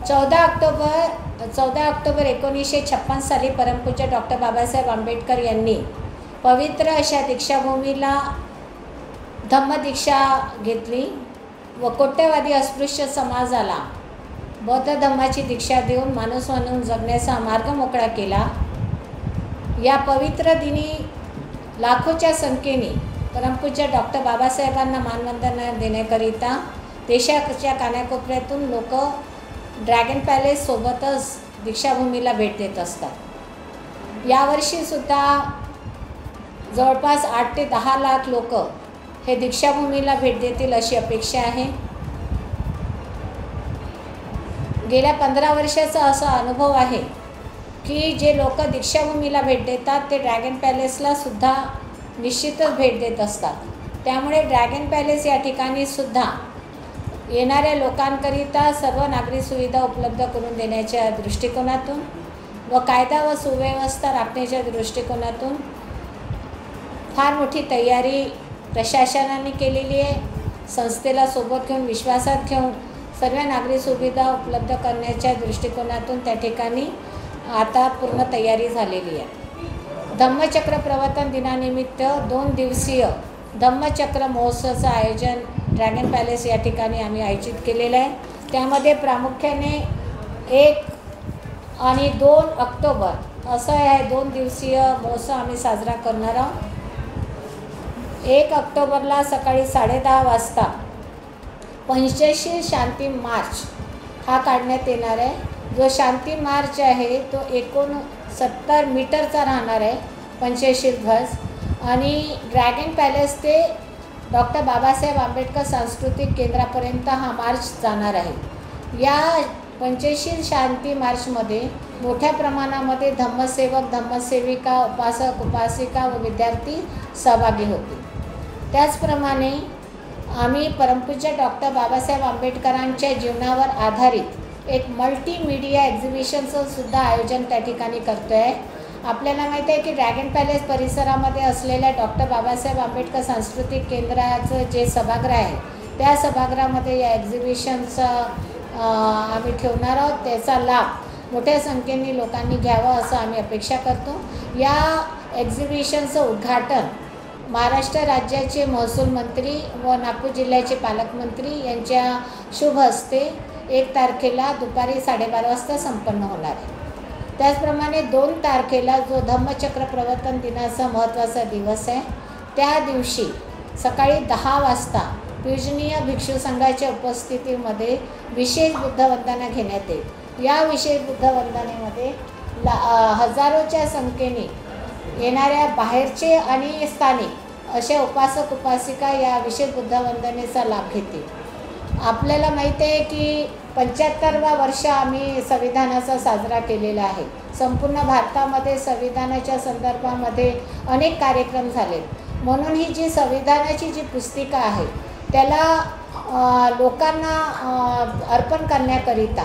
14 October 1956 साली परमपूज्य doctor Babasaheb Ambedkar यांनी पवित्र अशा दीक्षाभूमीला धम्मदीक्षा घेतली व कोट्यवधी अस्पृश्य समाजाला बौद्ध धम्माची दीक्षा देऊन माणूस म्हणून जगण्याचा मार्ग मोकळा केला। या पवित्र दिनी लाखोच्या संख्येने परमपूज्य डॉक्टर बाबासाहेबांना मानवंदना देण्याकरिता देशाच्या कानाकोपऱ्यातून लोक ड्रॅगन पॅलेस सोबतच दीक्षाभूमीला भेट देत असतात। यावर्षीसुद्धा जवळपास 8 ते 10 लाख लोक हे दीक्षाभूमीला भेट देतील अशी अपेक्षा आहे। गेल्या 15 वर्षाचा असा अनुभव आहे की जे लोक दीक्षाभूमीला भेट देतात ते ड्रॅगन पॅलेसला सुद्धा निश्चितच भेट देत असतात। त्यामुळे ड्रॅगन पॅलेस या ठिकाणी सुद्धा येणाऱ्या लोकांकरिता सर्व नागरी सुविधा उपलब्ध करून देण्याच्या दृष्टिकोनातून व कायदा व सुव्यवस्था राखण्याच्या दृष्टिकोनातून फार मोठी तयारी प्रशासनाने केलेली आहे। संस्थेला सोबत घेऊन विश्वासात घेऊन सर्व नागरी सुविधा उपलब्ध करण्याच्या दृष्टिकोनातून त्या ठिकाणी आता पूर्ण तयारी झालेली आहे। धम्मचक्र प्रवर्तन दिनानिमित्त 2 दिवसीय धम्मचक्र महोत्सवाचं आयोजन ड्रॅगन पॅलेस या ठिकाणी आम्ही आयोजित केलेलं आहे। त्यामध्ये प्रामुख्याने 1 आणि 2 ऑक्टोबर असं आहे 2 दिवसीय महोत्सव आम्ही साजरा करणार आहोत। 1 ऑक्टोबरला सकाळी 10:30 वाजता पंचशील शांती मार्च हा काढण्यात येणार आहे। जो शांती मार्च आहे तो 69 मीटरचा राहणार आहे पंचशील ध्वज आणि ड्रॅगन पॅलेस ते डॉक्टर बाबासाहेब आंबेडकर सांस्कृतिक केंद्रापर्यंत हा मार्च जाणार आहे। या पंचशील शांती मार्चमध्ये मोठ्या प्रमाणामध्ये धम्मसेवक धम्मसेविका उपासक उपासिका व विद्यार्थी सहभागी होतील। त्याचप्रमाणे आम्ही परमपूज्य डॉक्टर बाबासाहेब आंबेडकरांच्या जीवनावर आधारित एक मल्टीमीडिया एक्झिबिशनचं सुद्धा आयोजन त्या ठिकाणी करतो आहे। आपल्याला माहिती आहे की ड्रॅगन पॅलेस परिसरामध्ये असलेल्या डॉक्टर बाबासाहेब आंबेडकर सांस्कृतिक केंद्राचं जे सभागृह आहे त्या सभागृहामध्ये या एक्झिबिशनचं आम्ही ठेवणार आहोत। त्याचा लाभ मोठ्या संख्येने लोकांनी घ्यावा असं आम्ही अपेक्षा करतो। या एक्झिबिशनचं उद्घाटन महाराष्ट्र राज्याचे महसूल मंत्री व नागपूर जिल्ह्याचे पालकमंत्री यांच्या शुभ हस्ते 1 तारखेला दुपारी 12:30 वाजता संपन्न होणार आहे। त्याचप्रमाणे 2 तारखेला जो धम्मचक्र प्रवर्तन दिनाचा महत्त्वाचा दिवस आहे त्या दिवशी सकाळी 10 वाजता पूजनीय भिक्षू संघाच्या उपस्थितीमध्ये विशेष बुद्धवंदना घेण्यात येईल। या विशेष बुद्धवंदनेमध्ये हजारोच्या संख्येने येणाऱ्या बाहेरचे आणि स्थानिक अशा उपासक उपासिका या विशेष बुद्धवंदनेचा लाभ घेतील। आपल्याला माहिती आहे की 75वा वर्ष आम्ही संविधानाचा साजरा केलेला आहे। संपूर्ण भारतामध्ये संविधानाच्या संदर्भामध्ये अनेक कार्यक्रम झाले। म्हणून ही जी संविधानाची जी पुस्तिका आहे त्याला लोकांना अर्पण करण्याकरिता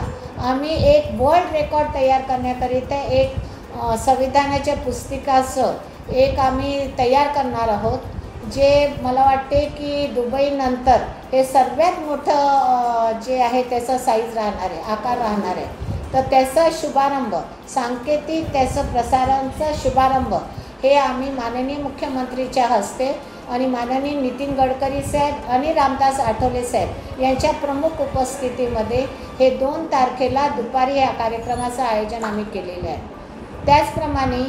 आम्ही एक वर्ल्ड रेकॉर्ड तयार करण्याकरिता एक संविधानाच्या पुस्तिकाचं एक आम्ही तयार करणार आहोत, जे मला वाटते की दुबईनंतर हे सर्वात मोठं जे आहे त्याचा साईज राहणार आहे, आकार राहणार आहे। तर त्याचा शुभारंभ सांकेतिक त्याचं प्रसारांचा शुभारंभ हे आम्ही माननीय मुख्यमंत्रीच्या हस्ते आणि माननीय नितीन गडकरी साहेब आणि रामदास आठवले साहेब यांच्या प्रमुख उपस्थितीमध्ये हे 2 तारखेला दुपारी या कार्यक्रमाचं आयोजन आम्ही केलेलं आहे। त्याचप्रमाणे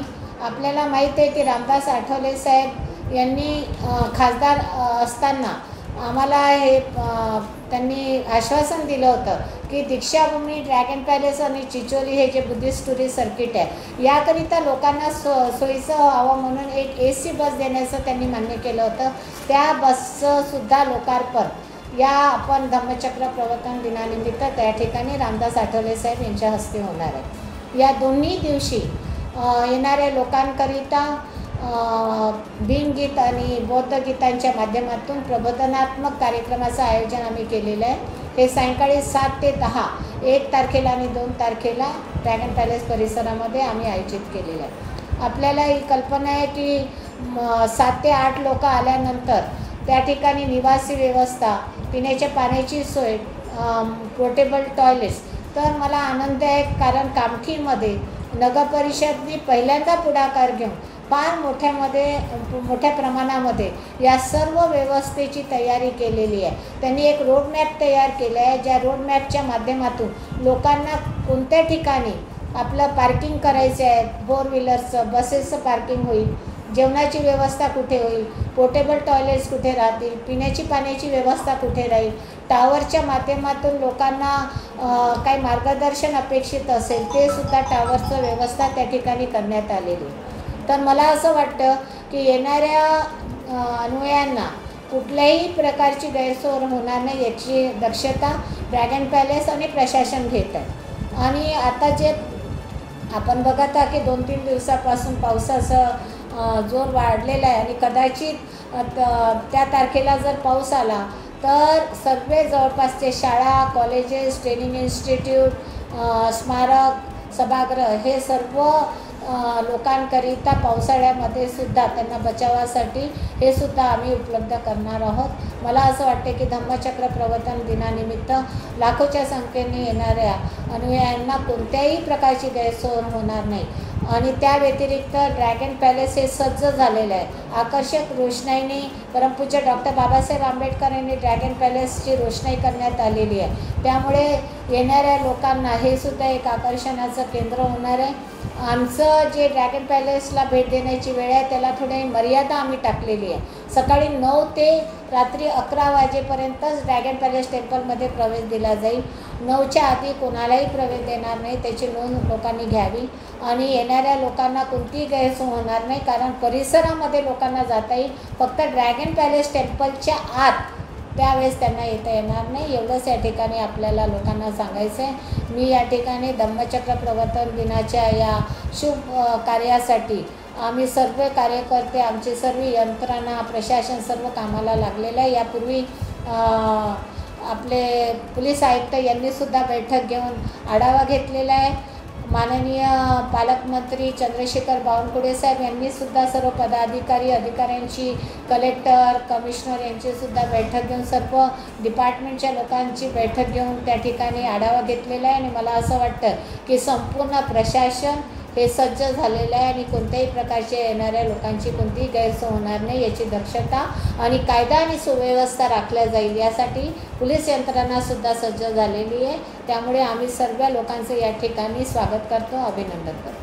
आपल्याला माहीत आहे की रामदास आठवले साहेब यांनी खासदार असताना आम्हाला हे त्यांनी आश्वासन दिलं होतं की दीक्षाभूमी ड्रॅगन पॅलेस आणि चिचोली हे जे बुद्धिस्ट टुरिस्ट सर्किट आहे याकरिता लोकांना सोयीचं व्हावं म्हणून एक AC बस देण्याचं त्यांनी मान्य केलं होतं। त्या बसचं सुद्धा लोकार्पण या आपण धम्मचक्र प्रवर्तन दिनानिमित्त त्या ठिकाणी रामदास आठवले साहेब यांच्या हस्ते होणार आहे। या दोन्ही दिवशी येणाऱ्या लोकांकरिता भीमगीत आणि बौद्ध गीतांच्या माध्यमातून प्रबोधनात्मक कार्यक्रमाचं आयोजन आम्ही केलेलं आहे। हे सायंकाळी 7 ते 10 1 तारखेला आणि 2 तारखेला ड्रॅगन पॅलेस परिसरामध्ये आम्ही आयोजित केलेलं आहे। आपल्याला ही कल्पना आहे की 7 ते 8 लोक आल्यानंतर त्या ठिकाणी निवासी व्यवस्था, पिण्याच्या पाण्याची सोय, पोर्टेबल टॉयलेट्स तर मला आनंद आहे, कारण कामठीमध्ये नगरपरिषदने पहिल्यांदा पुढाकार घेऊन फार मोठ्या प्रमाणामध्ये या सर्व व्यवस्थेची तयारी केलेली आहे. त्यांनी एक रोडमॅप तयार केला आहे, ज्या रोडमॅपच्या माध्यमातून लोकांना कोणत्या ठिकाणी आपलं पार्किंग करायचं आहे, फोर व्हीलरचं, बसेसचं पार्किंग होईल, जेवणाची व्यवस्था कुठे होईल, पोर्टेबल टॉयलेट्स कुठे राहतील, पिण्याची पाण्याची व्यवस्था कुठे राहील, टावरच्या माध्यमातून लोकांना काही मार्गदर्शन अपेक्षित असेल ते सुद्धा टावरचं व्यवस्था त्या ठिकाणी करण्यात आलेली. तर मला असं वाटतं की येणाऱ्या अनुयायांना कुठल्याही प्रकारची गैरसोय होणार नाही याची दक्षता ड्रॅगन पॅलेस आणि प्रशासन घेत आहे. आणि आता जे आपण बघत आहात की 2-3 दिवसापासून पावसाचा जोर वाढलेला आहे आणि कदाचित त्या तारखेला जर पाऊस आला तर सर्व जवळपासचे शाळा, कॉलेजेस, ट्रेनिंग इन्स्टिट्यूट, स्मारक, सभागृह हे सर्व लोकांकरिता पावसाळ्यामध्ये सुद्धा त्यांना बचावासाठी हे सुद्धा आम्ही उपलब्ध करणार आहोत. मला असं वाटते की धम्मचक्र प्रवर्तन दिनानिमित्त लाखोच्या संख्येने येणाऱ्या अनुयायांना कोणत्याही प्रकारची गैरसोय होणार नाही. आणि त्या व्यतिरिक्त ड्रॅगन पॅलेस हे सज्ज झालेलं आहे. आकर्षक रोषणाईने परमपूज्य डॉक्टर बाबासाहेब आंबेडकर यांनी ड्रॅगन पॅलेसची रोषणाई करण्यात आलेली आहे. त्यामुळे येणाऱ्या लोकांना हे सुद्धा एक आकर्षणाचं केंद्र होणार आहे. आमचं जे ड्रॅगन पॅलेसला भेट देण्याची वेळ आहे त्याला थोडी मर्यादा आम्ही टाकलेली आहे. सकाळी 9 ते रात्री 11 वाजेपर्यंतच ड्रॅगन पॅलेस टेम्पलमध्ये प्रवेश दिला जाईल. 9च्या आधी कोणालाही प्रवेश देणार नाही, त्याची नोंद लोकांनी घ्यावी. आणि येणाऱ्या लोकांना कोणतीही गैरसोय होणार नाही, कारण परिसरामध्ये लोकांना जाता येईल, फक्त ड्रॅगन पॅलेस टेम्पलच्या आत त्यावेळेस त्यांना येता येणार नाही. एवढंच या ठिकाणी आपल्याला लोकांना सांगायचं आहे. मी या ठिकाणी धम्मचक्र प्रवर्तन दिनाच्या या शुभ कार्यासाठी आम्ही सर्व कार्यकर्ते, आमची सर्व यंत्रणा, प्रशासन सर्व कामाला लागलेलं आहे. यापूर्वी आपले पोलीस आयुक्त यांनीसुद्धा बैठक घेऊन आढावा घेतलेला आहे. माननीय पालकमंत्री चंद्रशेखर बावनकुळे साहेब यांनीसुद्धा सर्व पदाधिकारी, अधिकाऱ्यांची, कलेक्टर, कमिशनर यांचीसुद्धा बैठक घेऊन सर्व डिपार्टमेंटच्या लोकांची बैठक घेऊन त्या ठिकाणी आढावा घेतलेला आहे. आणि मला असं वाटतं की संपूर्ण प्रशासन हे सज्ज झालेलं आहे आणि कोणत्याही प्रकारच्या येणाऱ्या लोकांची कोणतीही गैरसोय होणार नाही याची दक्षता आणि कायदा आणि सुव्यवस्था राखल्या जाईल यासाठी पोलीस यंत्रणासुद्धा सज्ज झालेली आहे. त्यामुळे आम्ही सर्व लोकांचं या ठिकाणी स्वागत करतो, अभिनंदन करतो.